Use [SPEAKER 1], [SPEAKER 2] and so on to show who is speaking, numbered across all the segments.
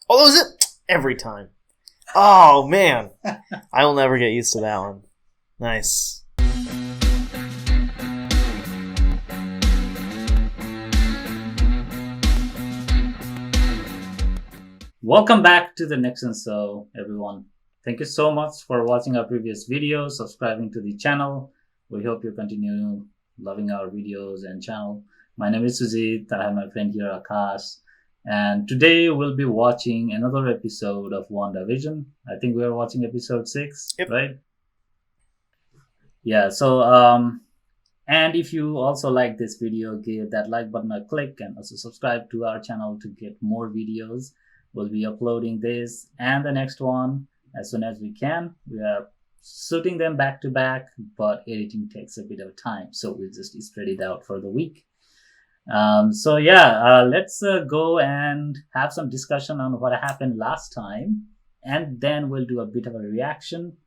[SPEAKER 1] Oh, that was it? Every time. Oh, man. I will never get used to that one. Nice.
[SPEAKER 2] Welcome back to the Nixon Show, everyone. Thank you so much for watching our previous videos, subscribing to the channel. We hope you continue loving our videos and channel. My name is Sujit. I have my friend here, Akash. And today we'll be watching another episode of WandaVision. I think we are watching episode 6,
[SPEAKER 1] Yep.
[SPEAKER 2] right? Yeah, and if you also like this video, give that like button a click and also subscribe to our channel to get more videos. We'll be uploading this and the next one as soon as we can. We are shooting them back to back, but editing takes a bit of time, so we'll just spread it out for the week. Let's go and have some discussion on what happened last time, and then we'll do a bit of a reaction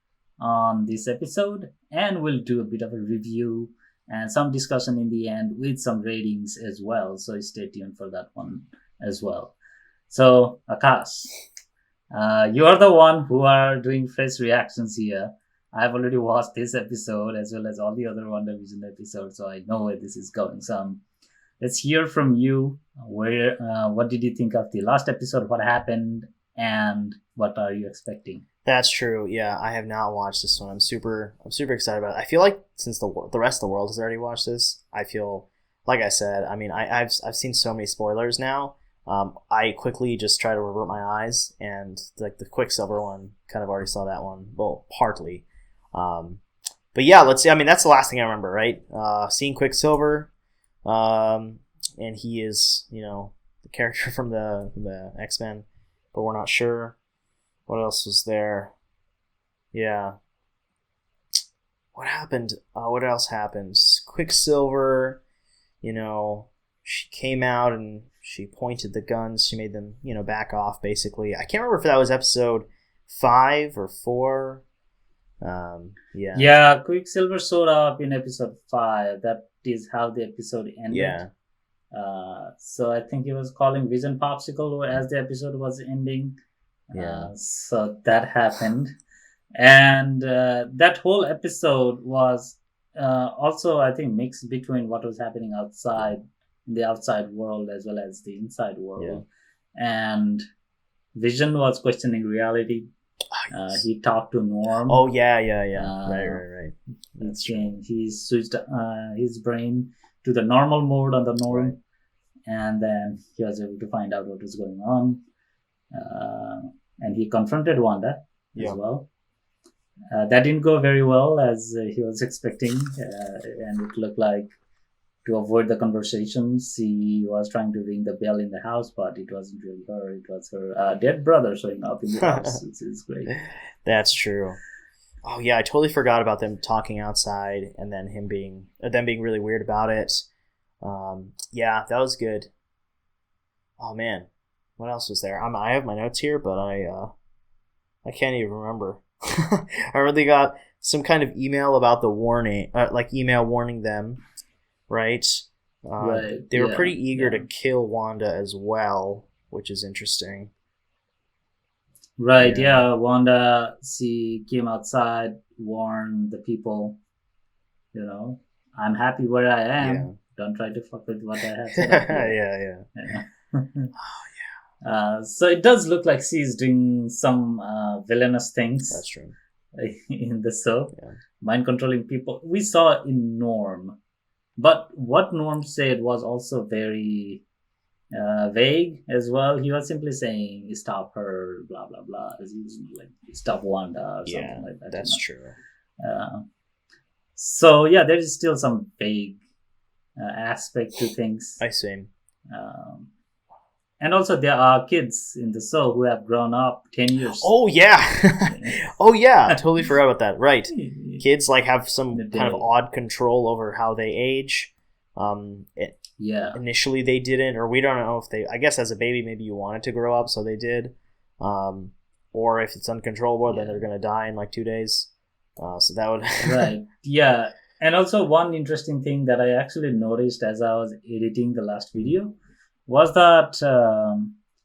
[SPEAKER 2] on this episode, and we'll do a bit of a review and some discussion in the end with some ratings as well. So stay tuned for that one as well. So, Akash, you are the one who are doing fresh reactions here. I've already watched this episode as well as all the other WandaVision episodes, so I know where this is going. So, let's hear from you. What did you think of the last episode? What happened, and what are you expecting?
[SPEAKER 1] That's true. Yeah, I have not watched this one. I'm super excited about it. I feel like since the rest of the world has already watched this, I feel like I said. I mean, I've seen so many spoilers now. I quickly just try to revert my eyes, and like the Quicksilver one, kind of already saw that one. Well, partly. But yeah, let's see. I mean, that's the last thing I remember, right? Seeing Quicksilver, and he is, the character from the X-Men, but we're not sure. What else was there? Yeah. What happened? What else happens? Quicksilver, she came out and she pointed the guns. She made them, back off, basically. I can't remember if that was episode 5 or 4. Yeah.
[SPEAKER 2] Yeah, Quicksilver showed up in episode 5. That is how the episode ended.
[SPEAKER 1] Yeah.
[SPEAKER 2] So I think he was calling Vision Popsicle as the episode was ending.
[SPEAKER 1] Yeah.
[SPEAKER 2] So that happened. And that whole episode was also, I think, mixed between what was happening outside, the outside world, as well as the inside world. Yeah. And Vision was questioning reality. He talked to Norm.
[SPEAKER 1] Oh, yeah. Right.
[SPEAKER 2] That's true. He switched his brain to the normal mode on the Norm. Right. And then he was able to find out what was going on. And he confronted Wanda as well. That didn't go very well as he was expecting. And it looked like, to avoid the conversations, he was trying to ring the bell in the house, but it wasn't really her. It was her dead brother showing up in the house, which is great.
[SPEAKER 1] That's true. Oh yeah, I totally forgot about them talking outside, and then them being really weird about it. Yeah, that was good. Oh man, what else was there? I have my notes here, but I can't even remember. I remember they got some kind of email about the warning, email warning them. Right?
[SPEAKER 2] Right.
[SPEAKER 1] They were pretty eager to kill Wanda as well, which is interesting.
[SPEAKER 2] Right, yeah. Wanda, she came outside, warned the people, I'm happy where I am. Yeah. Don't try to fuck with what I have set up here. Yeah. Oh, yeah. So it does look like she's doing some villainous things.
[SPEAKER 1] That's true.
[SPEAKER 2] In the show. Yeah. Mind controlling people. We saw in Norm. But what Norm said was also very vague as well. He was simply saying, stop her, blah, blah, blah. As usually, like, stop Wanda or something like that.
[SPEAKER 1] That's true.
[SPEAKER 2] There is still some vague aspect to things.
[SPEAKER 1] I see.
[SPEAKER 2] And also there are kids in the show who have grown up 10 years.
[SPEAKER 1] Oh, yeah. Oh, yeah. I totally forgot about that. Right. Kids have some kind of odd control over how they age. Initially they didn't, or we don't know if they, I guess as a baby maybe you wanted to grow up, so they did. Or if it's uncontrollable, then they're going to die in 2 days. So that would...
[SPEAKER 2] Right. Yeah. And also one interesting thing that I actually noticed as I was editing the last video was that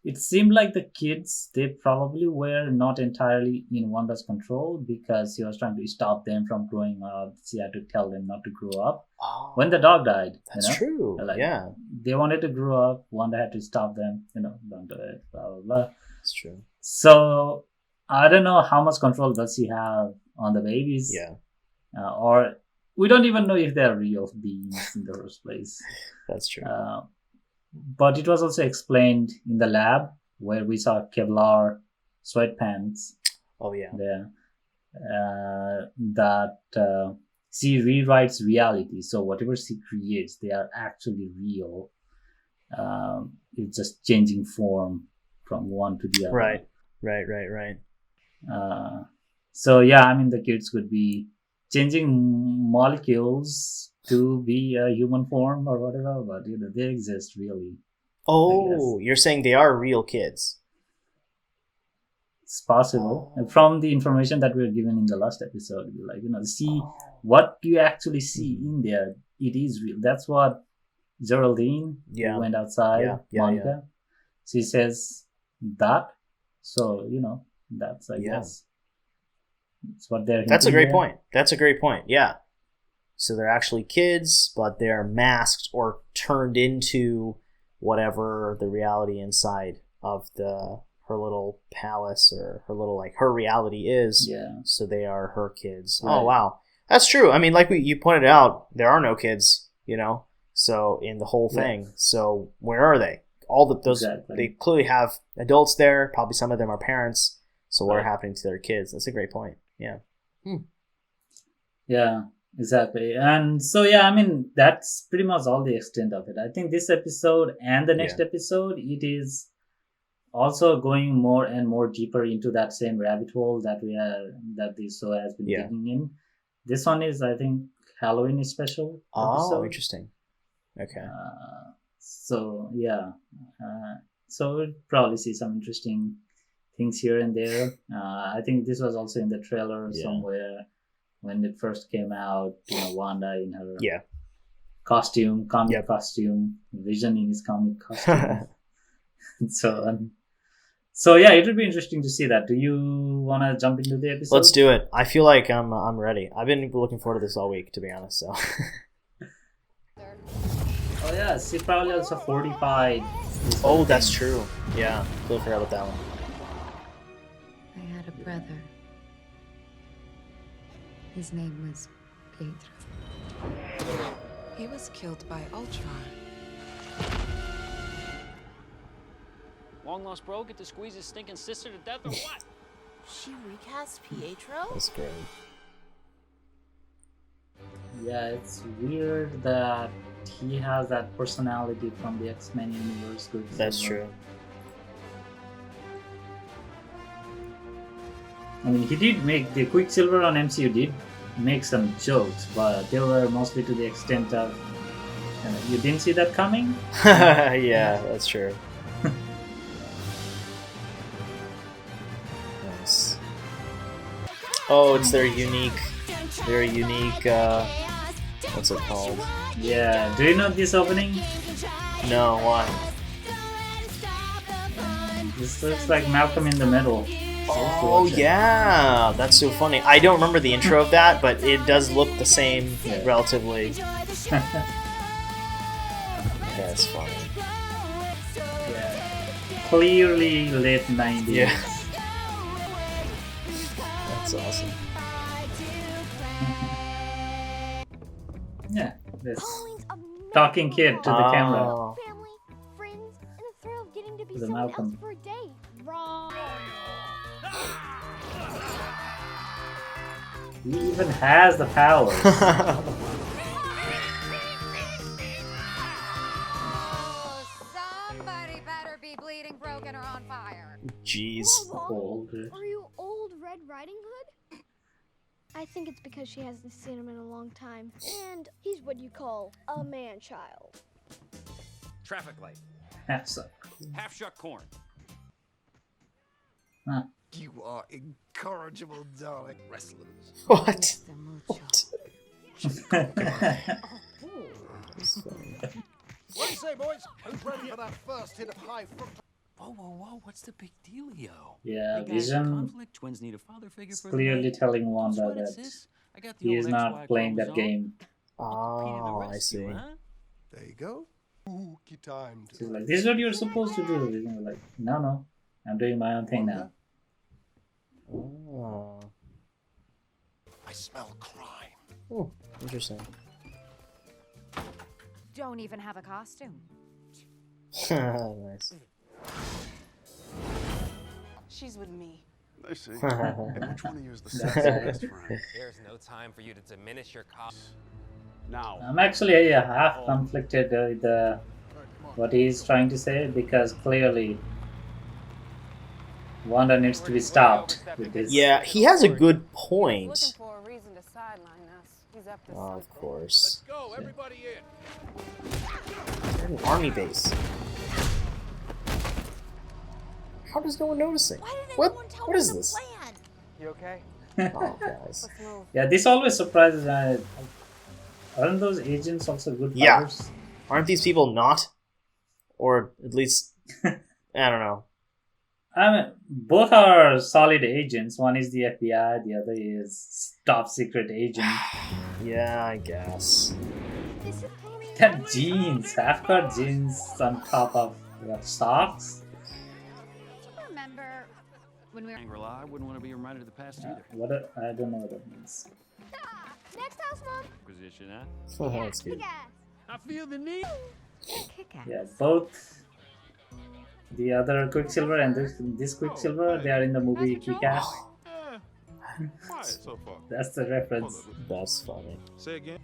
[SPEAKER 2] it seemed like the kids, they probably were not entirely in Wanda's control because she was trying to stop them from growing up. She had to tell them not to grow up.
[SPEAKER 1] Oh,
[SPEAKER 2] When the dog died,
[SPEAKER 1] that's true.
[SPEAKER 2] like
[SPEAKER 1] Yeah,
[SPEAKER 2] they wanted to grow up. Wanda had to stop them. Don't do it. Blah blah blah.
[SPEAKER 1] that's true.
[SPEAKER 2] So I don't know how much control does she have on the babies.
[SPEAKER 1] Yeah,
[SPEAKER 2] Or we don't even know if they're real beings in the first place.
[SPEAKER 1] that's true.
[SPEAKER 2] But it was also explained in the lab where we saw Kevlar sweatpants
[SPEAKER 1] Oh yeah.
[SPEAKER 2] there, that she rewrites reality. So whatever she creates, they are actually real. It's just changing form from one to the other.
[SPEAKER 1] Right.
[SPEAKER 2] So yeah, I mean the kids could be changing molecules to be a human form or whatever, but they exist really.
[SPEAKER 1] Oh, you're saying they are real kids?
[SPEAKER 2] It's possible.
[SPEAKER 1] Oh.
[SPEAKER 2] And from the information that we were given in the last episode, see what you actually see in there. It is real. That's what Geraldine who went outside. Monica, she says that. So that's I guess it's what they're.
[SPEAKER 1] That's a great point. That's a great point. Yeah. So they're actually kids, but they're masked or turned into whatever the reality inside of her little palace or her reality is.
[SPEAKER 2] Yeah.
[SPEAKER 1] So they are her kids.
[SPEAKER 2] Right.
[SPEAKER 1] Oh wow, that's true. I mean, like you pointed out, there are no kids. So in the whole thing. Yeah. So where are they? Those exactly. They clearly have adults there. Probably some of them are parents. So what are happening to their kids? That's a great point. Yeah.
[SPEAKER 2] Yeah. Exactly. And so yeah, I mean that's pretty much all the extent of it. I think this episode and the next episode, it is also going more and more deeper into that same rabbit hole that the show has been digging in. This one is, I think, Halloween special episode.
[SPEAKER 1] Oh, interesting. Okay.
[SPEAKER 2] So yeah, so we'll probably see some interesting things here and there. I think this was also in the trailer somewhere. When it first came out, Wanda in her costume, comic costume, Vision in his comic costume, and so on. So yeah, it would be interesting to see that. Do you want to jump into the episode?
[SPEAKER 1] Let's do it. I feel like I'm ready. I've been looking forward to this all week, to be honest. So.
[SPEAKER 2] Oh yeah, she probably also fortified.
[SPEAKER 1] Oh, that's true. Yeah, totally forgot about that one.
[SPEAKER 3] I had a brother. His name was Pietro. He was killed by Ultron.
[SPEAKER 4] Long lost bro get to squeeze his stinking sister to death or what?
[SPEAKER 5] She recast Pietro?
[SPEAKER 1] That's great.
[SPEAKER 2] Yeah, it's weird that he has that personality from the X-Men universe.
[SPEAKER 1] That's true.
[SPEAKER 2] I mean, he did make the Quicksilver on MCU did make some jokes, but they were mostly to the extent of you didn't see that coming.
[SPEAKER 1] Yeah, that's true. Nice. Oh, it's their unique. What's it called?
[SPEAKER 2] Yeah. Do you know this opening?
[SPEAKER 1] No. Why?
[SPEAKER 2] This looks like Malcolm in the Middle.
[SPEAKER 1] Oh yeah, that's so funny. I don't remember the intro of that, but it does look the same relatively. That's funny.
[SPEAKER 2] Yeah. Clearly late 90s.
[SPEAKER 1] Yeah. That's awesome.
[SPEAKER 2] Yeah, this talking kid to the camera.
[SPEAKER 5] Family, friends, and the thrill of getting to be
[SPEAKER 2] The
[SPEAKER 5] someone
[SPEAKER 2] Malcolm.
[SPEAKER 5] else for a day. Wrong.
[SPEAKER 2] He even has the powers.
[SPEAKER 5] Oh, somebody better be bleeding, broken, or on fire.
[SPEAKER 1] Jeez.
[SPEAKER 2] Old.
[SPEAKER 5] Are you old Red Riding Hood? I think it's because she hasn't seen him in a long time. And he's what you call a man-child.
[SPEAKER 4] Traffic light.
[SPEAKER 2] That's so
[SPEAKER 4] Half shuck corn.
[SPEAKER 2] Huh.
[SPEAKER 6] You are incorrigible, darling. Wrestlers.
[SPEAKER 1] What?
[SPEAKER 6] What do you say, boys? Who's ready for that first hit of high fructose?
[SPEAKER 7] Whoa, what's the big dealio?
[SPEAKER 2] Yeah,
[SPEAKER 7] Big guy's in
[SPEAKER 2] Vision
[SPEAKER 7] conflict, twins need a father figure
[SPEAKER 2] is
[SPEAKER 7] for the
[SPEAKER 2] clearly
[SPEAKER 7] night.
[SPEAKER 2] telling
[SPEAKER 7] Don't
[SPEAKER 2] Wanda
[SPEAKER 7] sweat it,
[SPEAKER 2] that
[SPEAKER 7] sis. I got the
[SPEAKER 2] he
[SPEAKER 7] old
[SPEAKER 2] is not
[SPEAKER 7] XY
[SPEAKER 2] playing that
[SPEAKER 7] chromosome.
[SPEAKER 2] game.
[SPEAKER 7] Uncle Pete to the
[SPEAKER 1] Oh, I
[SPEAKER 7] rescue,
[SPEAKER 1] see.
[SPEAKER 7] huh?
[SPEAKER 6] There you go. Spooky time.
[SPEAKER 2] She's like, this is what you're supposed to do. Vision was like, no, I'm doing my own thing now.
[SPEAKER 1] Oh,
[SPEAKER 6] I smell crime.
[SPEAKER 1] oh, interesting.
[SPEAKER 8] Don't even have a costume.
[SPEAKER 1] Nice.
[SPEAKER 8] She's with me.
[SPEAKER 6] I see. And which one of you is the
[SPEAKER 2] That's
[SPEAKER 6] sassy
[SPEAKER 2] right.
[SPEAKER 6] best friend?
[SPEAKER 9] There's no time for you to diminish your cost.
[SPEAKER 6] Now.
[SPEAKER 2] I'm actually half conflicted with what he's trying to say, because clearly Wanda needs to be stopped with this.
[SPEAKER 1] Yeah, he has a good
[SPEAKER 8] He's
[SPEAKER 1] point.
[SPEAKER 8] looking for a reason to sideline us. He's up to
[SPEAKER 1] Oh, of
[SPEAKER 8] something.
[SPEAKER 1] course.
[SPEAKER 6] Go, everybody in.
[SPEAKER 1] They're in an army base. How does no one noticing? What? What is this?
[SPEAKER 9] You okay?
[SPEAKER 1] Oh, guys.
[SPEAKER 8] Let's move.
[SPEAKER 2] Yeah, this always surprises me. Aren't those agents also good
[SPEAKER 1] Yeah.
[SPEAKER 2] fighters?
[SPEAKER 1] Aren't these people not? Or at least, I don't know.
[SPEAKER 2] I mean, both are solid agents. One is the FBI, the other is top secret agent.
[SPEAKER 1] Yeah, I guess.
[SPEAKER 2] That jeans, half-cut jeans on top of what, socks?
[SPEAKER 8] Remember when we were
[SPEAKER 7] Shangri-La, I wouldn't want to be reminded of the past either.
[SPEAKER 2] I don't know what that means.
[SPEAKER 5] Next house, Mom.
[SPEAKER 7] Position, huh?
[SPEAKER 1] Oh, that's good.
[SPEAKER 5] Big ass.
[SPEAKER 7] I feel the need.
[SPEAKER 8] kick-ass?
[SPEAKER 2] Yeah, both the other Quicksilver and this Quicksilver, they are in the movie Kick-Ass.
[SPEAKER 6] Quiet so far.
[SPEAKER 2] That's the reference.
[SPEAKER 1] That's funny.
[SPEAKER 6] Say again.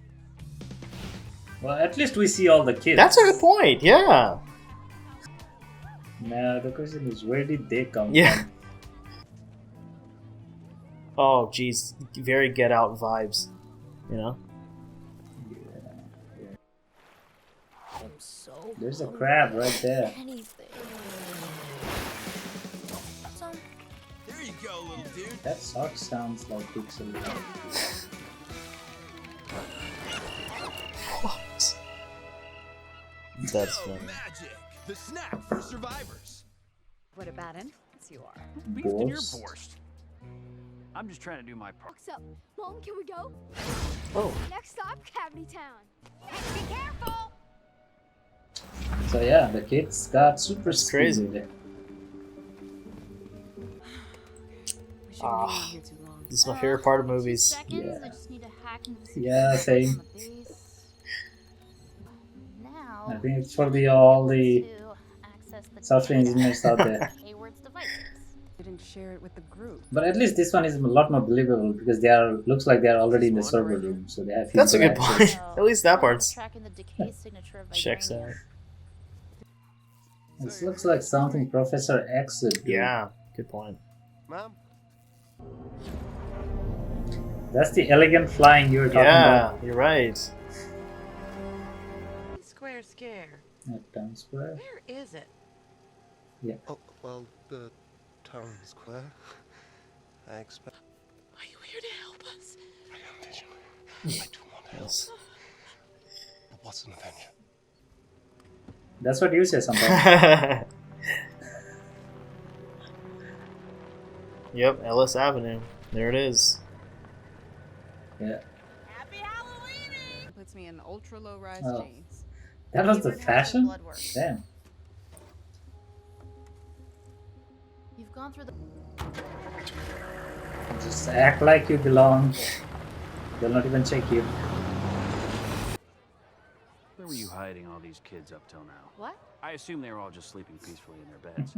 [SPEAKER 2] Well, at least we see all the kids.
[SPEAKER 1] That's a good point, yeah.
[SPEAKER 2] Now the question is, where did they come
[SPEAKER 1] Yeah.
[SPEAKER 2] from?
[SPEAKER 1] Oh, geez. Very Get Out vibes. You know?
[SPEAKER 2] There's a crab right there.
[SPEAKER 6] There you go, little dude.
[SPEAKER 2] That sock sounds like Quicksilver.
[SPEAKER 1] What? That's funny.
[SPEAKER 6] Magic. The snack for survivors.
[SPEAKER 8] What a bad influence you are.
[SPEAKER 7] Beef in your
[SPEAKER 2] Borscht.
[SPEAKER 7] borscht. I'm just trying to do my part.
[SPEAKER 5] What's up? Mom, can we go?
[SPEAKER 1] Oh.
[SPEAKER 5] Next stop, Cavity Town. Hey, be careful!
[SPEAKER 2] So yeah, the kids got super
[SPEAKER 1] That's crazy.
[SPEAKER 2] speed.
[SPEAKER 8] We shouldn't
[SPEAKER 1] Ah.
[SPEAKER 8] be here too long.
[SPEAKER 1] This is my favorite part of movies.
[SPEAKER 2] Yeah.
[SPEAKER 5] I just need to hack into the
[SPEAKER 2] Yeah, same.
[SPEAKER 5] on the base. Now,
[SPEAKER 2] I think it's for all the
[SPEAKER 5] to access the
[SPEAKER 2] software
[SPEAKER 5] data
[SPEAKER 2] engineers out there.
[SPEAKER 5] on Hayward's devices.
[SPEAKER 8] Didn't share it with the group.
[SPEAKER 2] But at least this one is a lot more believable because they are looks like they are already in the server room, so they have.
[SPEAKER 1] That's a
[SPEAKER 2] physical
[SPEAKER 1] good
[SPEAKER 2] access.
[SPEAKER 1] point. At least that part's
[SPEAKER 5] Tracking the decay signature of
[SPEAKER 1] checks
[SPEAKER 5] vibranium.
[SPEAKER 1] out.
[SPEAKER 2] This looks like something Professor X would do.
[SPEAKER 1] Yeah, good point.
[SPEAKER 6] Mom?
[SPEAKER 2] That's the elegant flying you were talking
[SPEAKER 1] Yeah,
[SPEAKER 2] about
[SPEAKER 1] you're right.
[SPEAKER 10] Square scare.
[SPEAKER 2] at Town Square.
[SPEAKER 10] Where is it?
[SPEAKER 6] Oh, well, the town square. I expect.
[SPEAKER 10] Are you here to help us?
[SPEAKER 6] I am Vision. I do want help.
[SPEAKER 1] Yes.
[SPEAKER 6] But what's an Avenger?
[SPEAKER 2] That's what you say sometimes.
[SPEAKER 1] Yep, Ellis Avenue. There it is.
[SPEAKER 2] Yeah.
[SPEAKER 10] Happy Halloween! Puts me in ultra low rise
[SPEAKER 2] Oh.
[SPEAKER 10] jeans.
[SPEAKER 2] That was the
[SPEAKER 10] Hayward has
[SPEAKER 2] fashion?
[SPEAKER 10] blood work.
[SPEAKER 2] Damn.
[SPEAKER 5] You've gone through the.
[SPEAKER 2] Just act like you belong. They'll not even check you.
[SPEAKER 7] Where were you hiding all these kids up till now?
[SPEAKER 8] What?
[SPEAKER 7] I assume they were all just sleeping peacefully in their beds.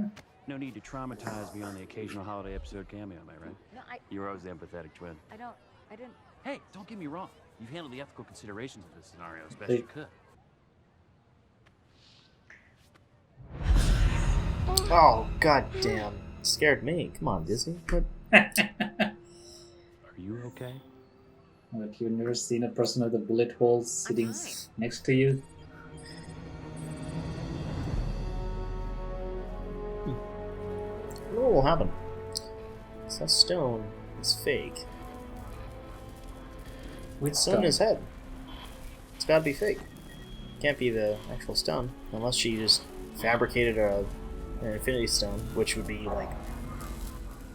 [SPEAKER 7] No need to traumatize beyond the occasional holiday episode cameo, am I right?
[SPEAKER 8] No,
[SPEAKER 7] You were always the empathetic twin.
[SPEAKER 8] I didn't.
[SPEAKER 7] Hey, don't get me wrong. You've handled the ethical considerations of this scenario as best
[SPEAKER 2] Hey.
[SPEAKER 7] you could.
[SPEAKER 1] Oh, god damn. Scared me. Come on, Disney. What?
[SPEAKER 7] Are you okay?
[SPEAKER 2] Like you've never seen a person with a bullet hole sitting next to you.
[SPEAKER 1] What will happen? So that stone is fake.
[SPEAKER 2] Which
[SPEAKER 1] It's in his head. It's gotta be fake. Can't be the actual stone. Unless she just fabricated a an Infinity Stone, which would be like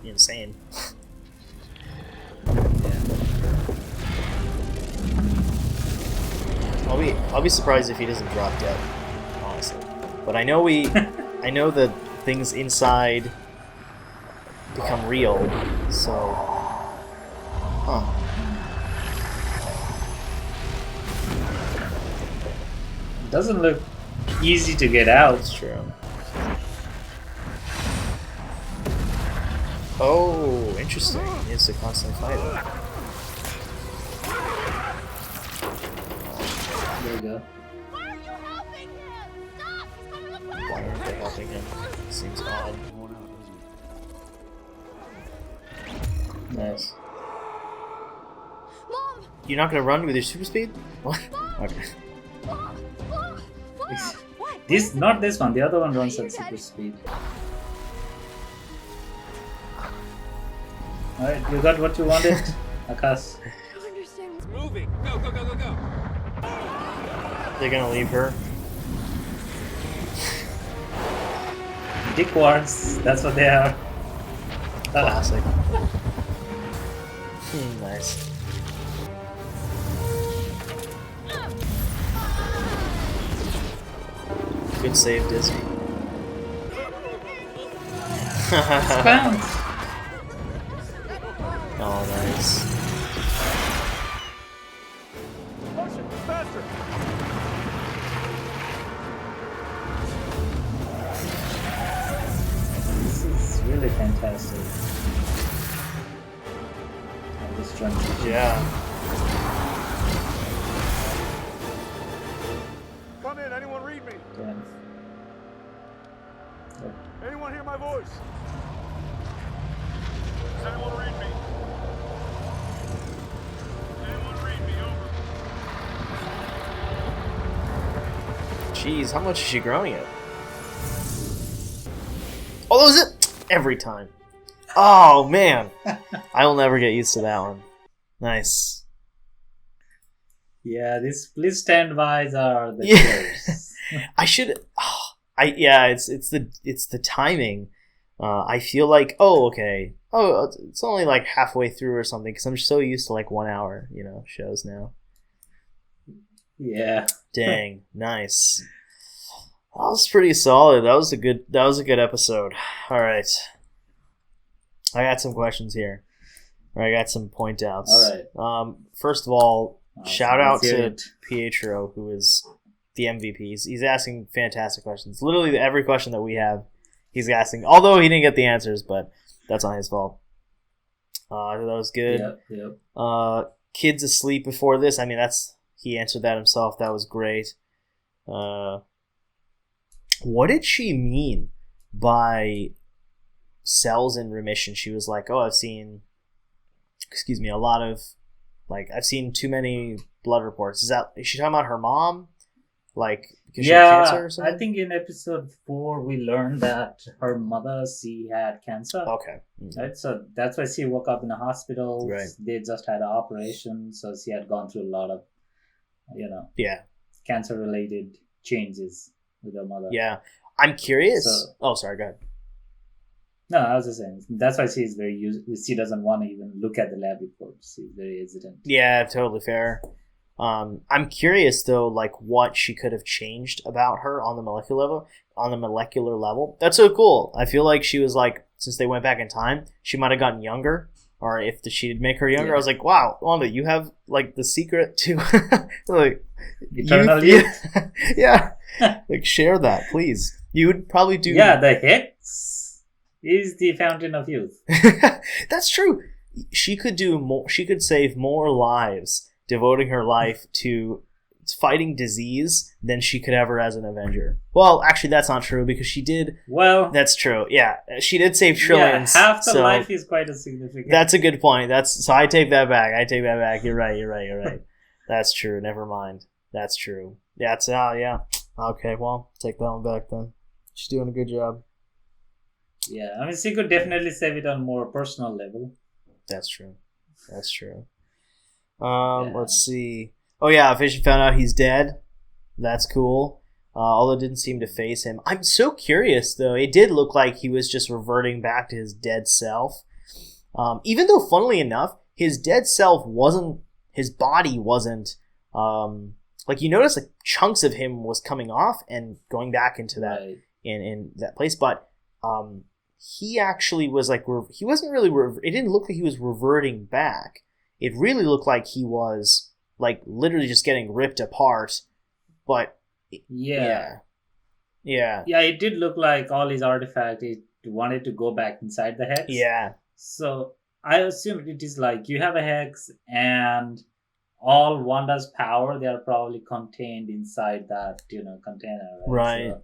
[SPEAKER 1] insane. I'll be surprised if he doesn't drop dead, honestly. But I know I know that things inside become real, so
[SPEAKER 2] It doesn't look easy to get out.
[SPEAKER 1] That's true. Oh, interesting. He has to constantly fight it.
[SPEAKER 2] There you go.
[SPEAKER 5] Why are you helping him? Stop! He's coming apart!
[SPEAKER 1] Why aren't they helping him? Seems odd. Nice.
[SPEAKER 5] Mom!
[SPEAKER 1] You're not gonna run with your super speed? What? Okay.
[SPEAKER 5] Mom! Mom! Mom!
[SPEAKER 2] This, not this one. The other one runs at super speed. Alright, you got what you wanted, Akash.
[SPEAKER 5] I don't understand.
[SPEAKER 9] It's moving. Go, go, go, go, go.
[SPEAKER 1] They're gonna leave her.
[SPEAKER 2] Dickwads, that's what they are.
[SPEAKER 1] Classic. Nice. Good save, Disney.
[SPEAKER 2] Bounce.
[SPEAKER 1] Oh, nice.
[SPEAKER 9] Faster.
[SPEAKER 2] This is really fantastic. This transition.
[SPEAKER 1] Yeah.
[SPEAKER 9] Come in. Anyone read me?
[SPEAKER 2] Yeah.
[SPEAKER 9] Anyone hear my voice? Does anyone read me? Anyone read me? Over.
[SPEAKER 1] Jeez, how much is she growing it? Oh, that was it! Every time. Oh, man. I will never get used to that one. Nice.
[SPEAKER 2] Yeah, these please stand bys are the
[SPEAKER 1] Yeah.
[SPEAKER 2] killers.
[SPEAKER 1] I should. Oh, it's the timing. I feel like okay. Oh, it's only like halfway through or something because I'm so used to like 1 hour, shows now.
[SPEAKER 2] Yeah.
[SPEAKER 1] Dang, nice. That was pretty solid. That was a good episode. All right, I got some questions here. I got some point outs.
[SPEAKER 2] All right.
[SPEAKER 1] First of all, shout out
[SPEAKER 2] let's hear
[SPEAKER 1] to
[SPEAKER 2] it.
[SPEAKER 1] Pietro, who is the MVP. He's asking fantastic questions. Literally every question that we have, he's asking. Although he didn't get the answers, but that's not his fault. That was good.
[SPEAKER 2] Yep.
[SPEAKER 1] Kids asleep before this. I mean, he answered that himself. That was great. What did she mean by cells in remission? She was like, "Oh, I've seen, a lot of, I've seen too many blood reports." Is she talking about her mom? Like, because she had cancer or something?
[SPEAKER 2] I think in episode 4 we learned that her mother, she had cancer.
[SPEAKER 1] Okay.
[SPEAKER 2] Right, so that's why she woke up in a hospital.
[SPEAKER 1] Right.
[SPEAKER 2] They just had an operation, so she had gone through a lot of, cancer-related changes with her mother.
[SPEAKER 1] Yeah. I'm curious.
[SPEAKER 2] So,
[SPEAKER 1] sorry, go ahead.
[SPEAKER 2] No, I was just saying, that's why she's she doesn't want to even look at the lab reports. She's very hesitant.
[SPEAKER 1] Yeah, totally fair. I'm curious though, what she could have changed about her on the molecular level. That's so cool. I feel like she was since they went back in time, she might have gotten younger, or if she did make her younger, I was like, wow, Wanda, you have the secret to
[SPEAKER 2] Eternal youth.
[SPEAKER 1] Yeah. Share that, please. You would probably do.
[SPEAKER 2] Yeah, the Hex is the fountain of youth.
[SPEAKER 1] That's true. She could do more. She could save more lives devoting her life to fighting disease than she could ever as an Avenger. Well, actually, that's not true because she did.
[SPEAKER 2] Well,
[SPEAKER 1] that's true. Yeah, she did save trillions.
[SPEAKER 2] Yeah, half the life is quite a significant.
[SPEAKER 1] That's a good point. So I take that back. You're right. That's true. Never mind. That's true. Yeah. Yeah. Okay. Well, take that one back then. She's doing a good job.
[SPEAKER 2] Yeah, I mean, she could definitely save it on a more personal level.
[SPEAKER 1] That's true. Let's see. Oh yeah, Vision found out he's dead. That's cool. although it didn't seem to phase him. I'm so curious, though. It did look like he was just reverting back to his dead self. Even though, funnily enough, his dead self wasn't, his body wasn't, like you notice like chunks of him was coming off and going back into that,
[SPEAKER 2] Right.
[SPEAKER 1] in that place, but he actually was like, he wasn't really, it didn't look like he was reverting back. It really looked like he was like literally just getting ripped apart, but
[SPEAKER 2] Yeah.
[SPEAKER 1] yeah,
[SPEAKER 2] Yeah, it did look like all his artifacts, it wanted to go back inside the hex.
[SPEAKER 1] yeah,
[SPEAKER 2] So I assume it is like you have a hex and all Wanda's power, they are probably contained inside that, container.
[SPEAKER 1] Right.
[SPEAKER 2] So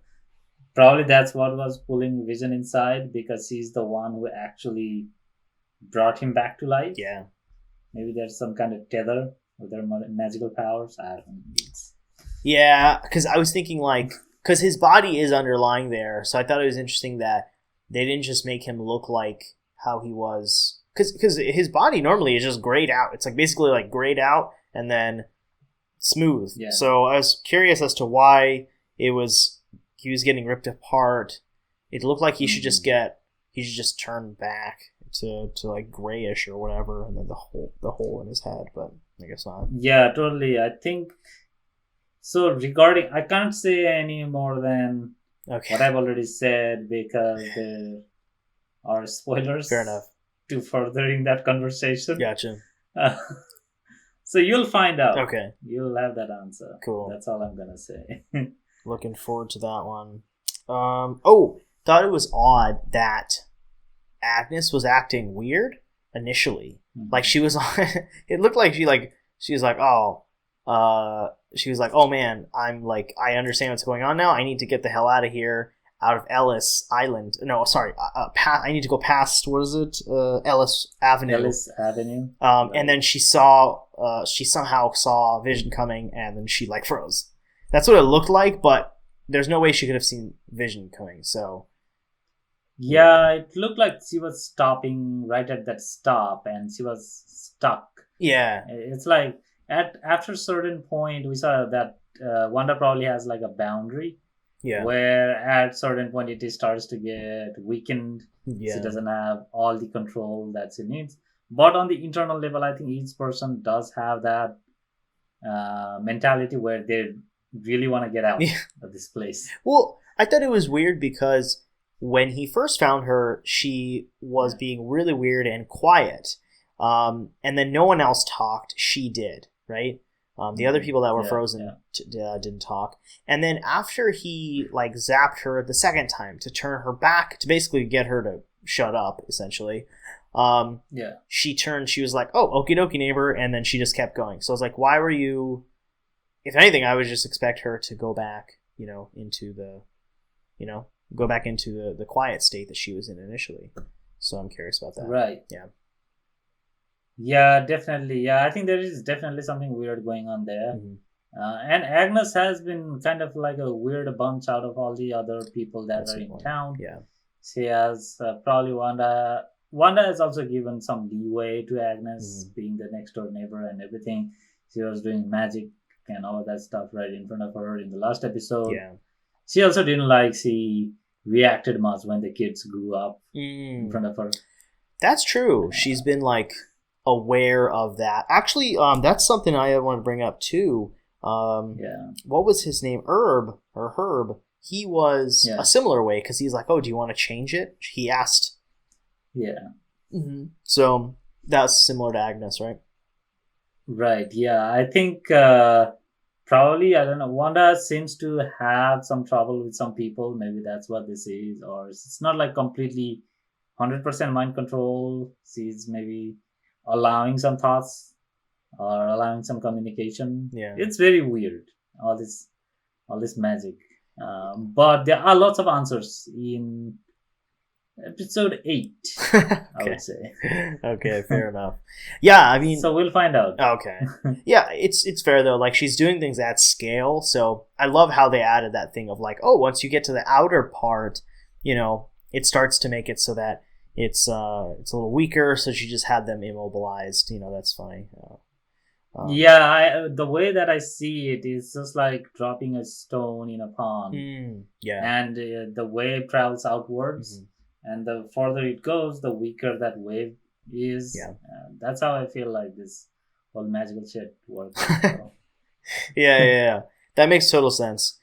[SPEAKER 2] probably that's what was pulling Vision inside, because he's the one who actually brought him back to life.
[SPEAKER 1] yeah.
[SPEAKER 2] Maybe there's some kind of tether with their magical powers. I don't know.
[SPEAKER 1] Yeah, because I was thinking like, because his body is underlying there, so I thought it was interesting that they didn't just make him look like how he was, because his body normally is just grayed out. It's like basically like grayed out and then smooth.
[SPEAKER 2] Yeah.
[SPEAKER 1] So I was curious as to why he was getting ripped apart. It looked like he should just turn back to like grayish or whatever, and then the hole in his head, but I guess not.
[SPEAKER 2] Yeah, totally. I think so. Regarding, I can't say any more than
[SPEAKER 1] Okay.
[SPEAKER 2] what I've already said, because there are spoilers.
[SPEAKER 1] Fair enough.
[SPEAKER 2] To furthering that conversation.
[SPEAKER 1] Gotcha.
[SPEAKER 2] So you'll find out.
[SPEAKER 1] Okay.
[SPEAKER 2] You'll have that answer.
[SPEAKER 1] Cool.
[SPEAKER 2] That's all I'm gonna say.
[SPEAKER 1] Looking forward to that one. Thought it was odd that Agnes was acting weird initially. Like she was it looked like she was like, oh man, I'm like, I understand what's going on now. I need to get the hell out of here, out of Ellis Island. No, sorry, I need to go past, what is it? Ellis Avenue.
[SPEAKER 2] Ellis Avenue.
[SPEAKER 1] And then she somehow saw Vision coming, and then she like froze. That's what it looked like, but there's no way she could have seen Vision coming. So
[SPEAKER 2] yeah, it looked like she was stopping right at that stop, and she was stuck.
[SPEAKER 1] yeah,
[SPEAKER 2] It's like after a certain point, we saw that Wanda probably has like a boundary.
[SPEAKER 1] yeah,
[SPEAKER 2] Where at certain point it starts to get weakened.
[SPEAKER 1] yeah.
[SPEAKER 2] She doesn't have all the control that she needs. But on the internal level, I think each person does have that mentality where they really want to get out of this place.
[SPEAKER 1] Well, I thought it was weird because when he first found her, she was being really weird and quiet. And then no one else talked. She did, right? The other people that were frozen didn't talk. And then after he like zapped her the second time to turn her back, to basically get her to shut up, essentially, she turned, she was like, oh, okie dokie, neighbor, and then she just kept going. So I was like, why were you... If anything, I would just expect her to go back, into the, go back into the quiet state that she was in initially. So I'm curious about that.
[SPEAKER 2] Right.
[SPEAKER 1] Yeah.
[SPEAKER 2] Yeah, definitely. Yeah, I think there is definitely something weird going on there.
[SPEAKER 1] Mm-hmm.
[SPEAKER 2] And Agnes has been kind of like a weird bunch out of all the other people that are in town.
[SPEAKER 1] Yeah.
[SPEAKER 2] She has probably Wanda. Wanda has also given some leeway to Agnes, being the next door neighbor and everything. She was doing magic and all of that stuff right in front of her in the last episode.
[SPEAKER 1] Yeah.
[SPEAKER 2] She also didn't like she reacted much when the kids grew up in front of her.
[SPEAKER 1] That's true. She's been like aware of that. Actually, that's something I want to bring up too. What was his name? Herb. He was a similar way, because he's like, oh, do you want to change it? He asked.
[SPEAKER 2] Yeah.
[SPEAKER 1] Mm-hmm. So that's similar to Agnes, right?
[SPEAKER 2] Right. Yeah. I think probably, I don't know, Wanda seems to have some trouble with some people. Maybe that's what this is. Or it's not like completely 100% mind control. She's maybe allowing some thoughts or allowing some communication.
[SPEAKER 1] Yeah.
[SPEAKER 2] It's very weird, all this magic. But there are lots of answers in episode 8, I would say.
[SPEAKER 1] Okay, fair enough. Yeah, I mean...
[SPEAKER 2] So we'll find out.
[SPEAKER 1] Okay. Yeah, it's fair, though. Like, she's doing things at scale, so I love how they added that thing of, like, oh, once you get to the outer part, it starts to make it so that it's a little weaker, so she just had them immobilized. That's funny.
[SPEAKER 2] The way that I see it is just like dropping a stone in a pond,
[SPEAKER 1] Yeah.
[SPEAKER 2] and the wave travels outwards, and the further it goes, the weaker that wave is.
[SPEAKER 1] Yeah.
[SPEAKER 2] That's how I feel like this whole magical shit works.
[SPEAKER 1] Yeah. That makes total sense.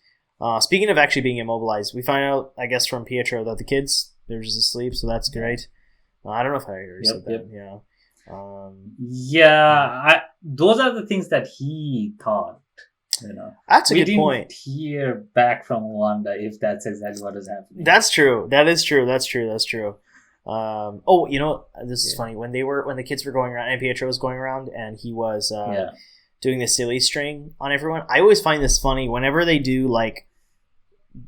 [SPEAKER 1] Speaking of actually being immobilized, we find out, I guess, from Pietro that the kids, they're just asleep, so that's great. I don't know if I already said that. Yeah.
[SPEAKER 2] Those are the things that he thought. You know,
[SPEAKER 1] that's a good point.
[SPEAKER 2] Hear back from Wanda if that's exactly what is happening.
[SPEAKER 1] That's true. That is true. That's true. This is funny. When the kids were going around and Pietro was going around and he was doing the silly string on everyone. I always find this funny whenever they do like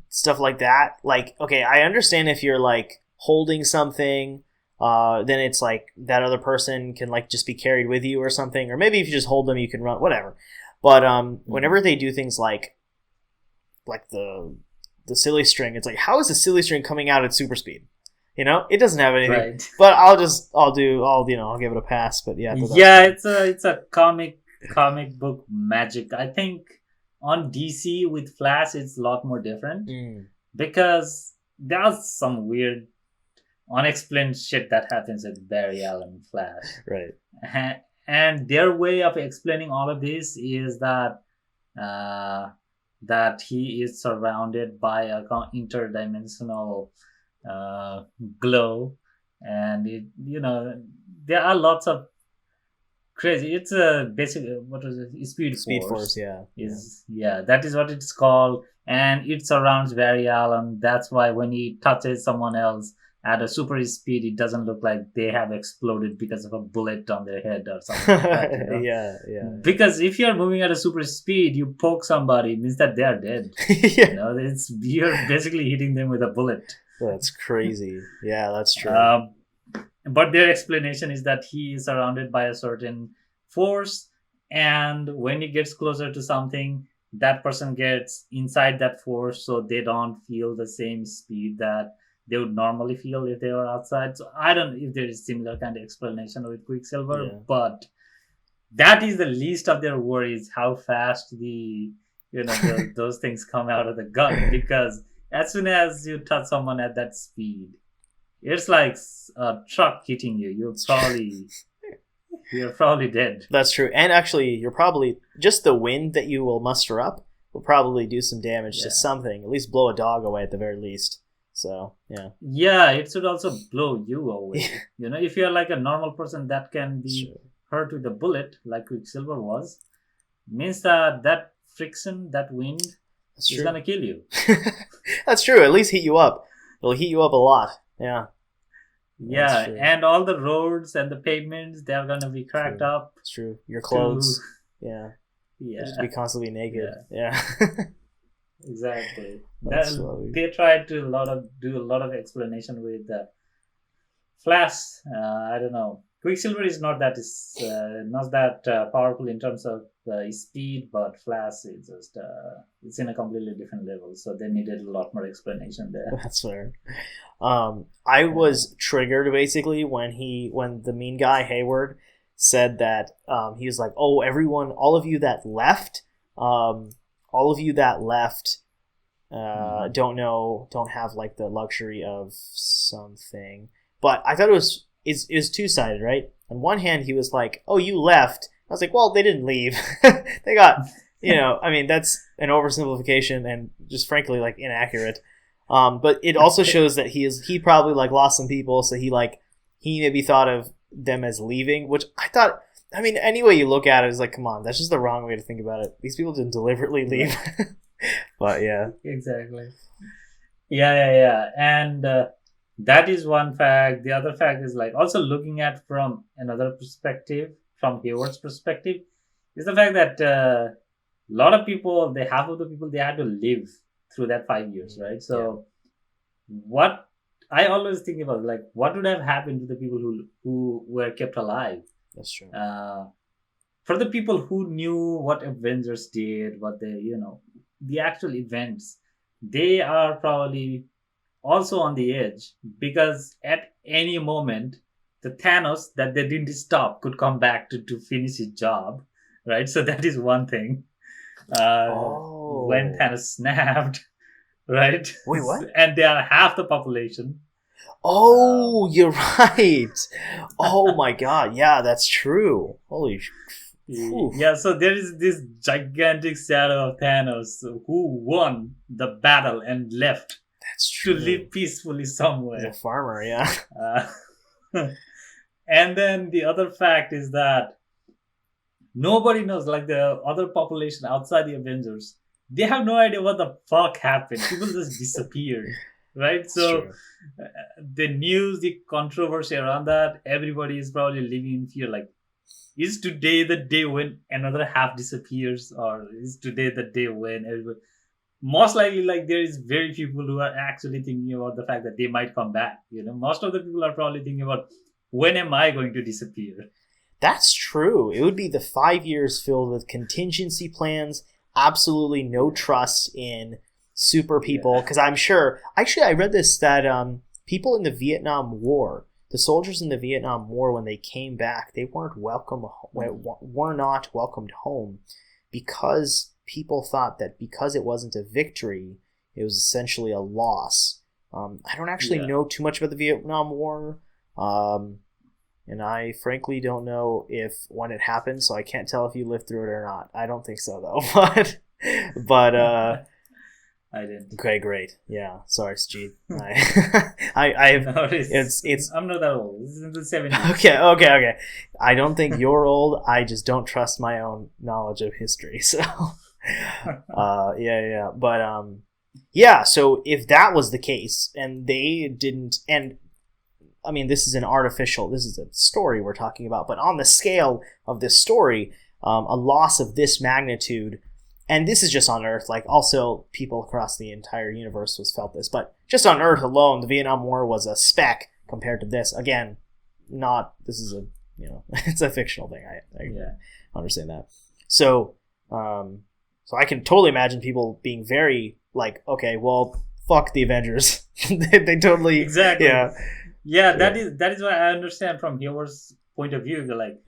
[SPEAKER 1] stuff like that. Like, okay, I understand if you're like holding something, then it's like that other person can like just be carried with you or something, or maybe if you just hold them, you can run, whatever. But whenever they do things like the silly string, it's like, how is the silly string coming out at super speed? You know, it doesn't have anything. Right. But I'll give it a pass. But
[SPEAKER 2] it's a comic book magic. I think on DC with Flash, it's a lot more different because there's some weird, unexplained shit that happens with Barry Allen Flash.
[SPEAKER 1] Right.
[SPEAKER 2] And their way of explaining all of this is that that he is surrounded by a interdimensional glow, and there are lots of crazy. It's a basic Speed Force. That is what it's called, and it surrounds Barry Allen. That's why when he touches someone else at a super speed, it doesn't look like they have exploded because of a bullet on their head or something like that.
[SPEAKER 1] Yeah.
[SPEAKER 2] Because if you're moving at a super speed, you poke somebody, it means that they are dead. You're basically hitting them with a bullet.
[SPEAKER 1] That's crazy. Yeah, that's true.
[SPEAKER 2] But their explanation is that he is surrounded by a certain force, and when he gets closer to something, that person gets inside that force, so they don't feel the same speed that they would normally feel if they were outside. So I don't know if there is similar kind of explanation with Quicksilver, but that is the least of their worries, how fast those things come out of the gun, because as soon as you touch someone at that speed, it's like a truck hitting you. You're probably dead.
[SPEAKER 1] That's true. And actually, you're probably just the wind that you will muster up will probably do some damage to something. At least blow a dog away at the very least. So
[SPEAKER 2] yeah, it should also blow you away. If you're like a normal person that can be hurt with a bullet, like Quicksilver was, means that friction, that wind, is gonna kill you.
[SPEAKER 1] That's true. At least heat you up. It'll heat you up a lot. Yeah.
[SPEAKER 2] Yeah, and all the roads and the pavements, they're gonna be cracked up.
[SPEAKER 1] It's true. Your clothes. Yeah. Just be constantly naked. Yeah.
[SPEAKER 2] Exactly. They tried to do a lot of explanation with Flash. I don't know. Quicksilver is not that powerful in terms of speed, but Flash is just it's in a completely different level. So they needed a lot more explanation there.
[SPEAKER 1] That's fair. I was triggered basically when the mean guy Hayward said that he was like, "Oh, everyone, all of you that left, don't have like the luxury of something." But I thought it was two-sided, right? On one hand, he was like, "Oh, you left." I was like, "Well, they didn't leave. They got, I mean, that's an oversimplification and just frankly like inaccurate." But it also shows that he probably like lost some people, so he maybe thought of them as leaving, which I thought. I mean, any way you look at it is like, come on, that's just the wrong way to think about it. These people didn't deliberately leave. But yeah.
[SPEAKER 2] Exactly. Yeah. And that is one fact. The other fact is like also looking at from another perspective, from Hayward's perspective, is the fact that a lot of people, half of the people, they had to live through that 5 years, right? So what I always think about, like, what would have happened to the people who were kept alive?
[SPEAKER 1] That's true.
[SPEAKER 2] For the people who knew what Avengers did, what the actual events, they are probably also on the edge, because at any moment, the Thanos that they didn't stop could come back to finish his job, right? So that is one thing. When Thanos snapped, right?
[SPEAKER 1] Wait, what?
[SPEAKER 2] And they are half the population.
[SPEAKER 1] Oh, you're right. Oh my god. Yeah, that's true. Holy Oof.
[SPEAKER 2] Yeah, so there is this gigantic shadow of Thanos who won the battle and left
[SPEAKER 1] That's
[SPEAKER 2] to
[SPEAKER 1] true.
[SPEAKER 2] live peacefully
[SPEAKER 1] He's
[SPEAKER 2] somewhere.
[SPEAKER 1] a farmer, yeah.
[SPEAKER 2] And then the other fact is that nobody knows, like the other population outside the Avengers, they have no idea what the fuck happened. People just disappeared, right? So
[SPEAKER 1] true.
[SPEAKER 2] the news, the controversy around that, everybody is probably living in fear. Like, is today the day when another half disappears, or is today the day when everybody? Most likely, like, there is very few people who are actually thinking about the fact that they might come back. You know, most of the people are probably thinking about, when am I going to disappear?
[SPEAKER 1] That's true. It would be the 5 years filled with contingency plans, absolutely no trust in super people. Because I'm sure, actually, I read this that people in the Vietnam War, the soldiers in the Vietnam War, when they came back, they were not welcomed home because people thought that because it wasn't a victory, it was essentially a loss. I don't actually know too much about the Vietnam War. And I frankly don't know when it happened, so I can't tell if you lived through it or not. I don't think so, though. But
[SPEAKER 2] I didn't.
[SPEAKER 1] Okay, great. Yeah, sorry, Sajid. I've
[SPEAKER 2] No,
[SPEAKER 1] it's
[SPEAKER 2] I'm not that old. This is in the 70s.
[SPEAKER 1] Okay. I don't think you're old. I just don't trust my own knowledge of history. So, yeah. But yeah. So if that was the case, and they didn't, and I mean, this is a story we're talking about, but on the scale of this story, a loss of this magnitude. And this is just on Earth, like also people across the entire universe felt this, but just on Earth alone, the Vietnam War was a speck compared to this. Again, it's a fictional thing. I understand that. So I can totally imagine people being very like, okay, well, fuck the Avengers. they totally
[SPEAKER 2] exactly.
[SPEAKER 1] Yeah.
[SPEAKER 2] That is why I understand from Hyover's point of view. Like,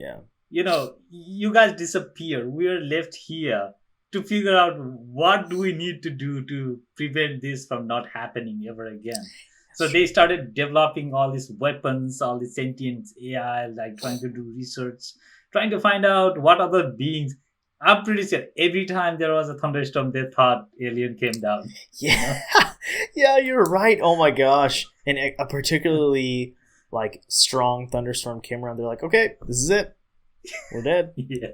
[SPEAKER 2] you guys disappear. We're left here to figure out what do we need to do to prevent this from not happening ever again. So they started developing all these weapons, all these sentient AI, like trying to do research, trying to find out what other beings. I'm pretty sure every time there was a thunderstorm, they thought alien came down.
[SPEAKER 1] Yeah, yeah, you're right. Oh my gosh. And a particularly like strong thunderstorm came around. They're like, okay, this is it. We're dead.
[SPEAKER 2] Yeah.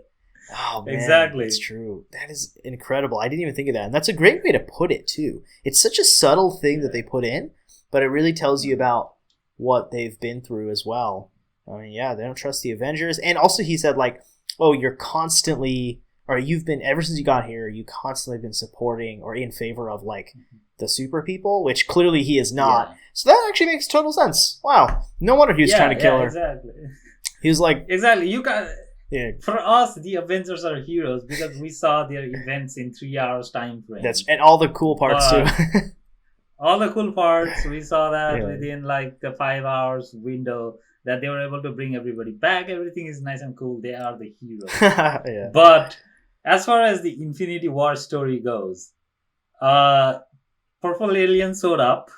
[SPEAKER 1] Oh, man,
[SPEAKER 2] exactly.
[SPEAKER 1] It's true. That is incredible. I didn't even think of that. And that's a great way to put it, too. It's such a subtle thing that they put in, but it really tells you about what they've been through as well. I mean, yeah, they don't trust the Avengers. And also he said, like, oh, you've been, ever since you got here, you constantly been supporting or in favor of, like, the super people, which clearly he is not. Yeah. So that actually makes total sense. Wow. No wonder he was trying to kill her.
[SPEAKER 2] Exactly.
[SPEAKER 1] He was like...
[SPEAKER 2] Exactly. You got... Yeah. For us, the Avengers are heroes because we saw their events in 3 hours time frame.
[SPEAKER 1] And all the cool parts too.
[SPEAKER 2] All the cool parts, we saw that within like the 5 hours window that they were able to bring everybody back. Everything is nice and cool. They are the heroes.
[SPEAKER 1] Yeah.
[SPEAKER 2] But as far as the Infinity War story goes, Purple Alien showed up.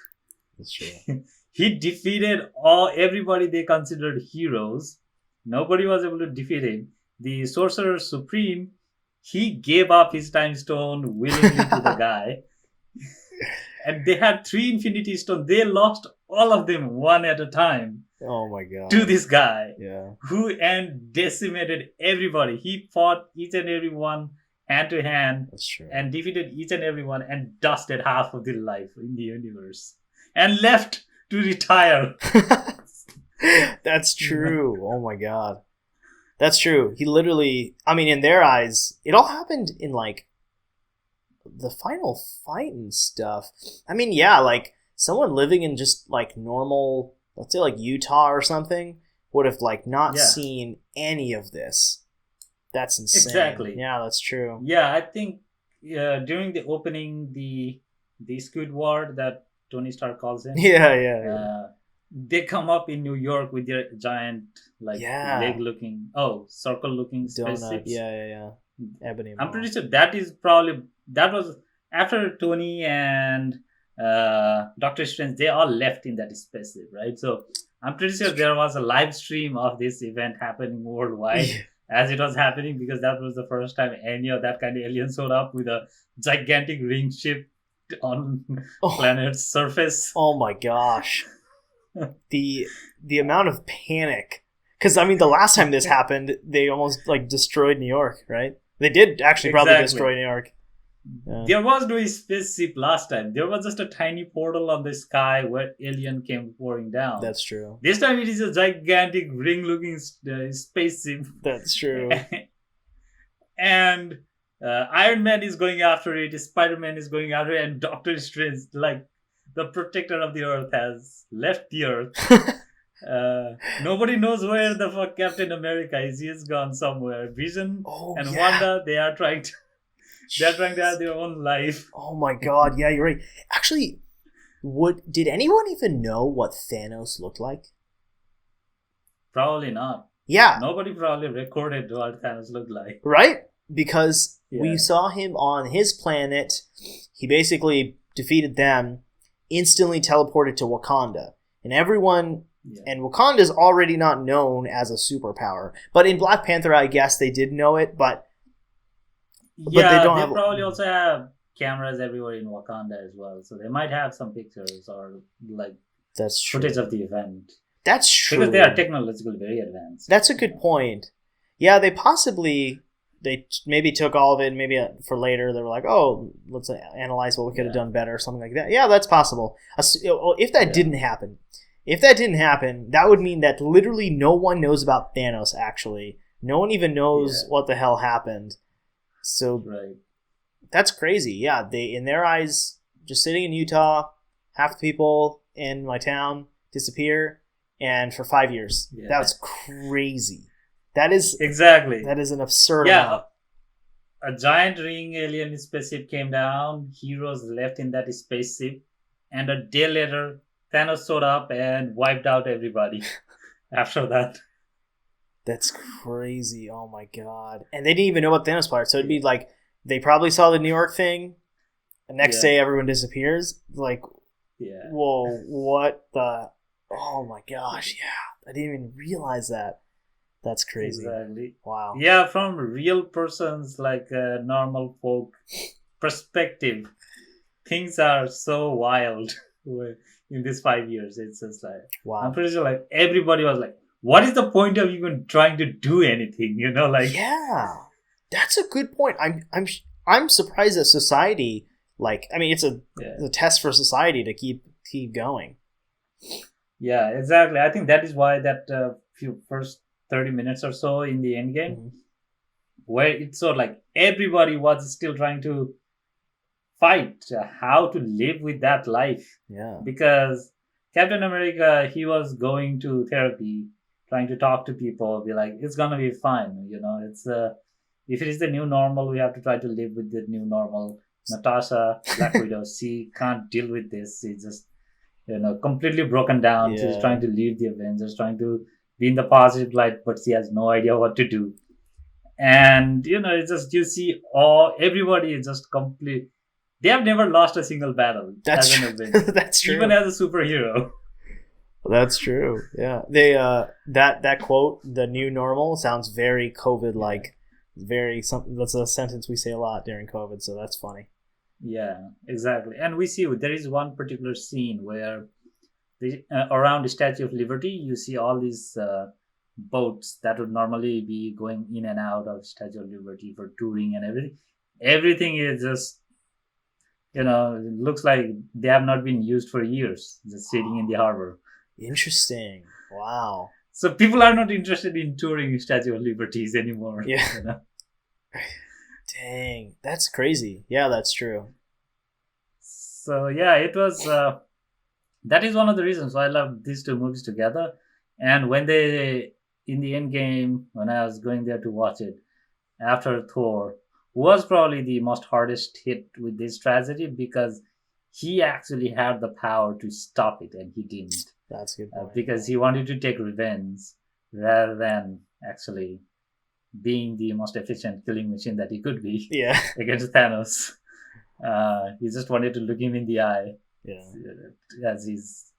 [SPEAKER 1] That's true.
[SPEAKER 2] He defeated everybody they considered heroes. Nobody was able to defeat him. The Sorcerer Supreme, he gave up his time stone willingly to the guy. And they had 3 Infinity Stones. They lost all of them one at a time.
[SPEAKER 1] Oh my god.
[SPEAKER 2] To this guy.
[SPEAKER 1] Yeah.
[SPEAKER 2] Who decimated everybody. He fought each and every one hand to hand.
[SPEAKER 1] That's true.
[SPEAKER 2] And defeated each and every one and dusted half of their life in the universe. And left to retire.
[SPEAKER 1] That's true. Oh my god. That's true. He literally, I mean, in their eyes, it all happened in like the final fight and stuff. I mean, yeah, like someone living in just like normal, let's say like Utah or something, would have like not seen any of this. That's insane.
[SPEAKER 2] Exactly.
[SPEAKER 1] Yeah, that's true.
[SPEAKER 2] Yeah, I think during the opening, the Squidward that Tony Stark calls him.
[SPEAKER 1] Yeah.
[SPEAKER 2] they come up in New York with their giant, like,
[SPEAKER 1] Yeah.
[SPEAKER 2] leg-looking, circle-looking
[SPEAKER 1] Donut.
[SPEAKER 2] spaceships.
[SPEAKER 1] Yeah. Ebony.
[SPEAKER 2] I'm
[SPEAKER 1] Maw.
[SPEAKER 2] pretty sure that was after Tony and Doctor Strange. They all left in that spaceship, right? So I'm pretty sure there was a live stream of this event happening worldwide as it was happening, because that was the first time any of that kind of alien showed up with a gigantic ring ship on planet's surface.
[SPEAKER 1] Oh my gosh. The amount of panic, because I mean the last time this happened they almost like destroyed New York, right? They did actually probably
[SPEAKER 2] Exactly.
[SPEAKER 1] destroy New York. Yeah.
[SPEAKER 2] There was no spaceship last time. There was just a tiny portal on the sky where alien came pouring down.
[SPEAKER 1] That's true.
[SPEAKER 2] This time it is a gigantic ring-looking spaceship.
[SPEAKER 1] That's true.
[SPEAKER 2] And Iron Man is going after it. Spider-Man is going after it, and Doctor Strange, like the protector of the Earth, has left the Earth. Nobody knows where the fuck Captain America is. He is gone somewhere. Vision and Wanda, they are trying to have their own life.
[SPEAKER 1] Oh my god, yeah, you're right. Actually, did anyone even know what Thanos looked like?
[SPEAKER 2] Probably not.
[SPEAKER 1] Yeah.
[SPEAKER 2] Nobody probably recorded what Thanos looked like.
[SPEAKER 1] Right? Because
[SPEAKER 2] Yeah.
[SPEAKER 1] we saw him on his planet. He basically defeated them, instantly teleported to Wakanda. And everyone...
[SPEAKER 2] Yeah.
[SPEAKER 1] And Wakanda is already not known as a superpower. But in Black Panther, I guess they did know it, but
[SPEAKER 2] Yeah,
[SPEAKER 1] they
[SPEAKER 2] they,
[SPEAKER 1] don't have...
[SPEAKER 2] probably also have cameras everywhere in Wakanda as well. So they might have some pictures or like
[SPEAKER 1] That's true.
[SPEAKER 2] footage of the event.
[SPEAKER 1] That's true.
[SPEAKER 2] Because they are technologically very advanced.
[SPEAKER 1] That's a good point. Yeah, they maybe took all of it, maybe for later they were like, oh, let's analyze what we could have done better or something like that. Yeah, that's possible. If that didn't happen, that would mean that literally no one knows about Thanos, actually. No one even knows what the hell happened. So
[SPEAKER 2] Right.
[SPEAKER 1] that's crazy. Yeah, they, in their eyes, just sitting in Utah, half the people in my town disappear, and for 5 years.
[SPEAKER 2] Yeah.
[SPEAKER 1] That's crazy. That is
[SPEAKER 2] Exactly.
[SPEAKER 1] That is an absurd
[SPEAKER 2] Yeah.
[SPEAKER 1] amount.
[SPEAKER 2] A giant ring alien spaceship came down, heroes left in that spaceship, and a day later, Thanos showed up and wiped out everybody after that.
[SPEAKER 1] That's crazy. Oh my god. And they didn't even know about Thanos part, so it'd be like they probably saw the New York thing. The next day everyone disappears. Like, whoa, what the... Oh my gosh, yeah. I didn't even realize that. That's crazy.
[SPEAKER 2] Exactly.
[SPEAKER 1] Wow.
[SPEAKER 2] Yeah, from real persons, like normal folk perspective, things are so wild in these 5 years. It's just like,
[SPEAKER 1] wow.
[SPEAKER 2] I'm pretty sure like everybody was like, what is the point of even trying to do anything? You know, like...
[SPEAKER 1] Yeah. That's a good point. I'm surprised that society, like, I mean, it's a test for society to keep going.
[SPEAKER 2] Yeah, exactly. I think that is why that first 30 minutes or so in the end game, where it's so like everybody was still trying to fight how to live with that life.
[SPEAKER 1] Yeah.
[SPEAKER 2] Because Captain America, he was going to therapy, trying to talk to people, be like, it's gonna be fine. You know, it's if it is the new normal, we have to try to live with the new normal. Natasha, Black Widow, she can't deal with this. She's just, you know, completely broken down.
[SPEAKER 1] Yeah.
[SPEAKER 2] She's trying to leave the Avengers, trying to be in the positive light, but she has no idea what to do. And, you know, it's just, you see everybody is just complete. They have never lost a single battle.
[SPEAKER 1] That's
[SPEAKER 2] as an Avenger.
[SPEAKER 1] That's true.
[SPEAKER 2] Even as a superhero.
[SPEAKER 1] That's true. Yeah. They that quote, the new normal, sounds very COVID like. That's a sentence we say a lot during COVID, so that's funny.
[SPEAKER 2] Yeah, exactly. And we see there is one particular scene where around the Statue of Liberty, you see all these boats that would normally be going in and out of Statue of Liberty for touring and everything. Everything is just, you know, it looks like they have not been used for years, just sitting in the harbor.
[SPEAKER 1] Interesting. Wow.
[SPEAKER 2] So people are not interested in touring Statue of Liberties anymore.
[SPEAKER 1] Yeah.
[SPEAKER 2] You know?
[SPEAKER 1] Dang, that's crazy. Yeah, that's true.
[SPEAKER 2] So yeah, it was. That is one of the reasons why I love these two movies together. And when they, in the end game, when I was going there to watch it, after Thor was probably the most hardest hit with this tragedy, because he actually had the power to stop it and he didn't.
[SPEAKER 1] That's a good point.
[SPEAKER 2] because he wanted to take revenge rather than actually being the most efficient killing machine that he could be
[SPEAKER 1] Yeah.
[SPEAKER 2] against Thanos. He just wanted to look him in the eye
[SPEAKER 1] Yeah.
[SPEAKER 2] as he's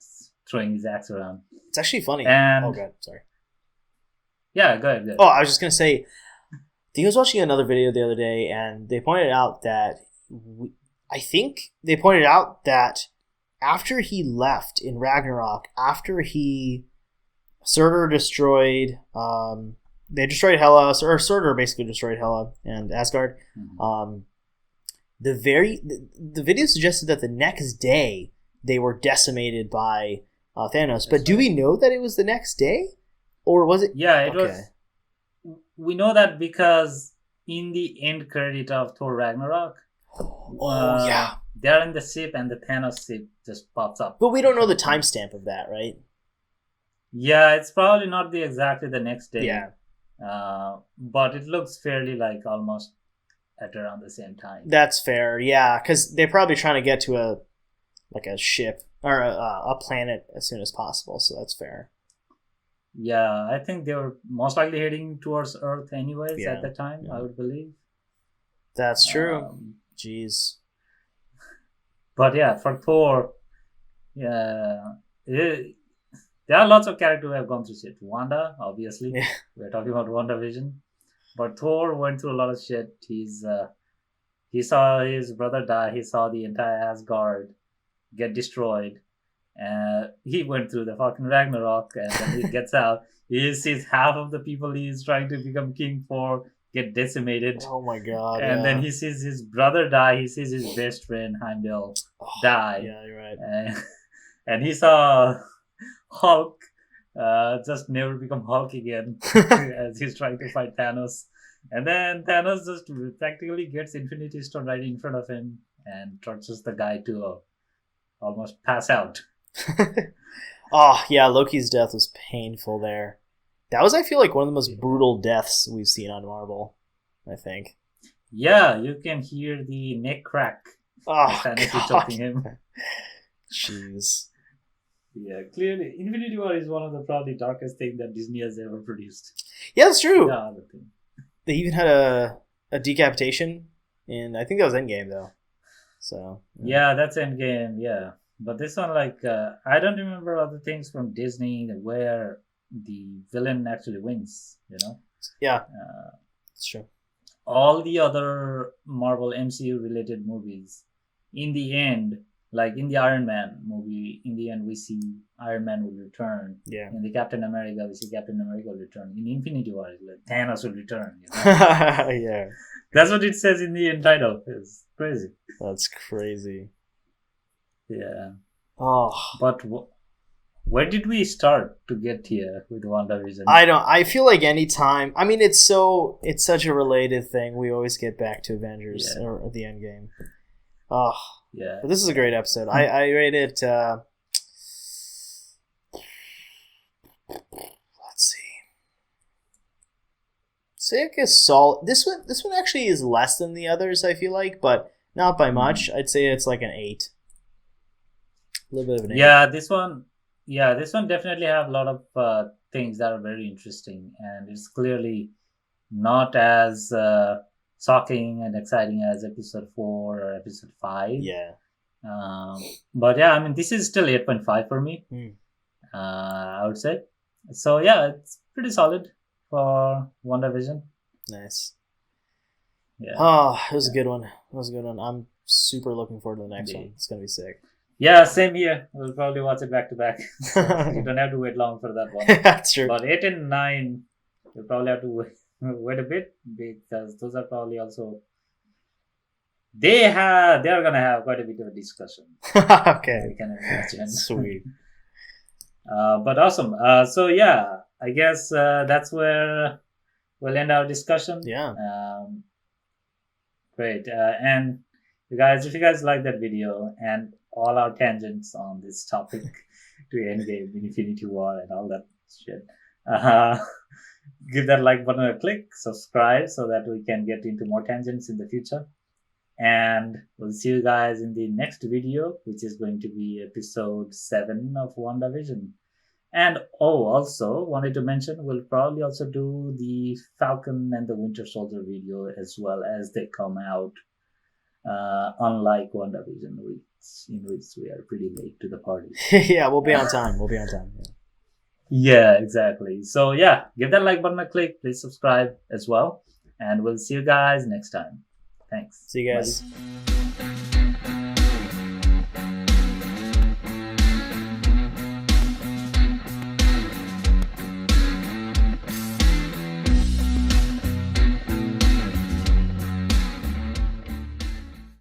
[SPEAKER 2] throwing his axe around.
[SPEAKER 1] It's actually funny.
[SPEAKER 2] And-
[SPEAKER 1] oh, God. Sorry.
[SPEAKER 2] Yeah, go ahead.
[SPEAKER 1] Oh, I was just going to say, I was watching another video the other day, and they pointed out that after he left in Ragnarok, after he Surtur destroyed, they destroyed Hela, or Surtur basically destroyed Hela and Asgard.
[SPEAKER 2] Mm-hmm.
[SPEAKER 1] The video suggested that the next day they were decimated by Thanos. But do we know that it was the next day, or was it?
[SPEAKER 2] Yeah, it was. We know that because in the end credit of Thor Ragnarok,
[SPEAKER 1] yeah,
[SPEAKER 2] they're in the ship and the Thanos ship just pops up.
[SPEAKER 1] But we don't know the timestamp of that, right?
[SPEAKER 2] Yeah, it's probably not exactly the next day.
[SPEAKER 1] Yeah.
[SPEAKER 2] But it looks fairly like almost at around the same time.
[SPEAKER 1] That's fair, yeah, because they're probably trying to get to a ship or a planet as soon as possible, so that's fair.
[SPEAKER 2] Yeah, I think they were most likely heading towards Earth anyways
[SPEAKER 1] Yeah,
[SPEAKER 2] at the time,
[SPEAKER 1] yeah.
[SPEAKER 2] I would believe.
[SPEAKER 1] That's true. Jeez.
[SPEAKER 2] But yeah, for Thor, yeah, there are lots of characters who have gone through shit. Wanda, obviously.
[SPEAKER 1] Yeah.
[SPEAKER 2] We're talking about WandaVision. But Thor went through a lot of shit. He saw his brother die. He saw the entire Asgard get destroyed. He went through the fucking Ragnarok, and then he gets out. He sees half of the people he's trying to become king for get decimated.
[SPEAKER 1] Oh my god.
[SPEAKER 2] And
[SPEAKER 1] yeah.
[SPEAKER 2] then he sees his brother die. He sees his best friend Heimdall die.
[SPEAKER 1] Yeah, you're right.
[SPEAKER 2] And he saw Hulk just never become Hulk again as he's trying to fight Thanos. And then Thanos just practically gets Infinity Stone right in front of him and tortures the guy to almost pass out.
[SPEAKER 1] Oh, yeah, Loki's death was painful there. That was, I feel like, one of the most brutal deaths we've seen on Marvel, I think.
[SPEAKER 2] Yeah, you can hear the neck crack.
[SPEAKER 1] Oh,
[SPEAKER 2] Thanos is
[SPEAKER 1] God.
[SPEAKER 2] choking him.
[SPEAKER 1] Jeez.
[SPEAKER 2] Yeah, clearly, Infinity War is one of the probably darkest things that Disney has ever produced.
[SPEAKER 1] Yeah, that's true.
[SPEAKER 2] The other thing.
[SPEAKER 1] They even had a decapitation in, I think that was Endgame, though. So.
[SPEAKER 2] Yeah, that's Endgame, yeah. But this one, I don't remember other things from Disney where the villain actually wins, you know?
[SPEAKER 1] Yeah, it's true.
[SPEAKER 2] All the other Marvel MCU related movies, in the end, like in the Iron Man movie, in the end we see Iron Man will return.
[SPEAKER 1] Yeah.
[SPEAKER 2] In the Captain America, we see Captain America will return. In Infinity War, like Thanos will return. You know?
[SPEAKER 1] Yeah.
[SPEAKER 2] That's what it says in the end title. It's crazy.
[SPEAKER 1] That's crazy.
[SPEAKER 2] Yeah.
[SPEAKER 1] Oh.
[SPEAKER 2] But where did we start to get here with WandaVision?
[SPEAKER 1] I feel like anytime, I mean, it's such a related thing. We always get back to Avengers or the Endgame. Oh.
[SPEAKER 2] Yeah.
[SPEAKER 1] But this is a great episode. I rate it, let's see. Say like a solid. This one actually is less than the others, I feel like, but not by much. I'd say it's like an 8. A little bit of an 8.
[SPEAKER 2] Yeah, this one definitely have a lot of things that are very interesting, and it's clearly not as shocking and exciting as episode 4 or episode 5.
[SPEAKER 1] Yeah.
[SPEAKER 2] But yeah, I mean, this is still 8.5 for me. I would say. So yeah, it's pretty solid for WandaVision.
[SPEAKER 1] Nice.
[SPEAKER 2] Yeah.
[SPEAKER 1] Oh, it was a good one. I'm super looking forward to the next one. It's gonna be sick.
[SPEAKER 2] Yeah, same here. We'll probably watch it back to back. You don't have to wait long for that one.
[SPEAKER 1] That's true.
[SPEAKER 2] But 8 and 9, you'll probably have to wait a bit because those are probably also they are gonna have quite a bit of a discussion.
[SPEAKER 1] Okay.
[SPEAKER 2] We can imagine.
[SPEAKER 1] Sweet.
[SPEAKER 2] But awesome. So yeah, I guess that's where we'll end our discussion.
[SPEAKER 1] Yeah.
[SPEAKER 2] Great. And you guys, if you guys like that video and all our tangents on this topic to Endgame, Infinity War, and all that shit, give that like button a click, subscribe so that we can get into more tangents in the future. And we'll see you guys in the next video, which is going to be episode 7 of WandaVision. And also wanted to mention, we'll probably also do the Falcon and the Winter Soldier video as well as they come out. Unlike WandaVision, in which we are pretty late to the party.
[SPEAKER 1] Yeah, we'll be on time. We'll be on time.
[SPEAKER 2] Yeah, exactly. So yeah, give that like button a click. Please subscribe as well. And we'll see you guys next time. Thanks.
[SPEAKER 1] See you guys.
[SPEAKER 2] Bye.